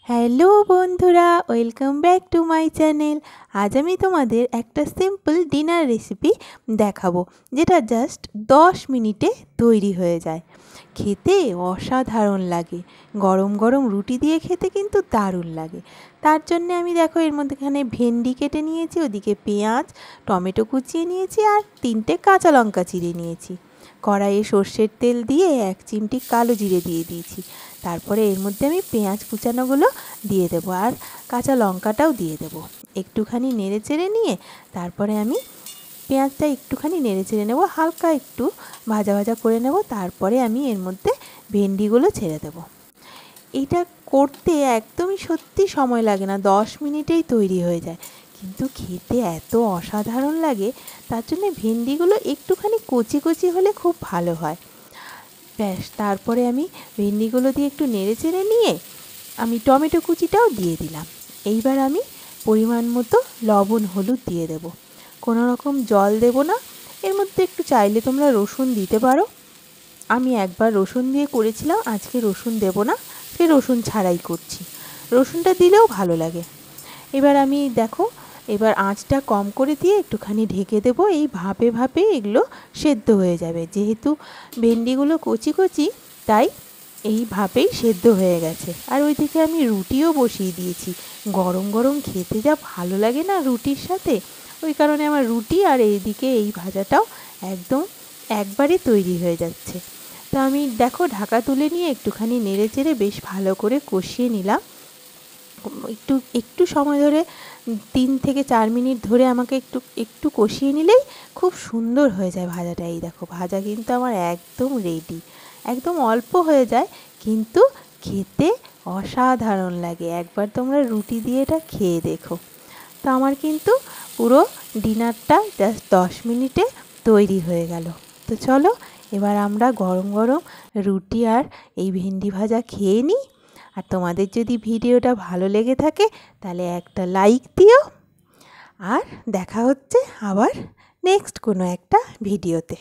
Hello বন্ধুরা, welcome back to my channel. আজ আমি তোমাদের একটা সিম্পল ডিনার রেসিপি দেখাবো, যেটা জাস্ট 10 মিনিটে তৈরি হয়ে যায়। খেতে অসাধারণ লাগে, গরম গরম রুটি দিয়ে খেতে কিন্তু দারুণ লাগে। তার জন্য আমি দেখো এর মধ্যেখানে ভেন্ডি কেটে নিয়েছি, ওদিকে পেঁয়াজ টমেটো কুচিয়ে নিয়েছি, আর 3টে কাঁচা লঙ্কা চিড়ে নিয়েছি। কড়াইয়ে সর্ষের তেল দিয়ে 1 চিমটি কালো জিরে দিয়ে দিয়েছি। তারপরে এর মধ্যে আমি পেঁয়াজ কুচানোগুলো দিয়ে দেবো, আর কাঁচা লঙ্কাটাও দিয়ে দেবো। একটুখানি নেড়ে চেড়ে নিয়ে তারপরে আমি পেঁয়াজটা একটুখানি নেড়ে চেড়ে নেবো, হালকা একটু ভাজা ভাজা করে নেব। তারপরে আমি এর মধ্যে ভেন্ডিগুলো ছেড়ে দেবো। এটা করতে একদমই সত্যি সময় লাগে না, 10 মিনিটেই তৈরি হয়ে যায়, কিন্তু খেতে এত অসাধারণ লাগে। তার জন্য ভেন্ডিগুলো একটুখানি কচি কচি হলে খুব ভালো হয়। ব্যাস, তারপরে আমি ভেন্ডিগুলো দিয়ে একটু নেড়ে চেড়ে নিয়ে আমি টমেটো কুচিটাও দিয়ে দিলাম। এইবার আমি পরিমাণ মতো লবণ হলুদ দিয়ে দেব। কোনো রকম জল দেব না। এর মধ্যে একটু চাইলে তোমরা রসুন দিতে পারো। আমি একবার রসুন দিয়ে করেছিলাম, আজকে রসুন দেব না, সে রসুন ছাড়াই করছি। রসুনটা দিলেও ভালো লাগে। এবার আমি দেখো, এবার আঁচটা কম করে দিয়ে একটুখানি ঢেকে দেবো। এই ভাপে ভাপে এগুলো সেদ্ধ হয়ে যাবে, যেহেতু ভেন্ডিগুলো কচি কচি, তাই এই ভাপেই সেদ্ধ হয়ে গেছে। আর ওইদিকে আমি রুটিও বসিয়ে দিয়েছি। গরম গরম খেতে যা ভালো লাগে না রুটির সাথে, ওই কারণে আমার রুটি আর এইদিকে এই ভাজাটাও একদম একবারে তৈরি হয়ে যাচ্ছে। তা আমি দেখো ঢাকা তুলে নিয়ে একটুখানি নেড়ে চেড়ে বেশ ভালো করে কষিয়ে নিলাম। একটু সময় ধরে 3 থেকে 4 মিনিট ধরে আমাকে একটু কষিয়ে নিলেই খুব সুন্দর হয়ে যায় ভাজাটা। এই দেখো, ভাজা কিন্তু আমার একদম রেডি। একদম অল্প হয়ে যায়, কিন্তু খেতে অসাধারণ লাগে। একবার তোমরা রুটি দিয়ে এটা খেয়ে দেখো। তো আমার কিন্তু পুরো ডিনারটা জাস্ট 10 মিনিটে তৈরি হয়ে গেল। তো চলো এবার আমরা গরম গরম রুটি আর এই ভেন্ডি ভাজা খেয়ে নিই। আর তোমাদের যদি ভিডিওটা ভালো লেগে থাকে তাহলে একটা লাইক দিও। আর দেখা হচ্ছে আবার নেক্সট কোনো একটা ভিডিওতে।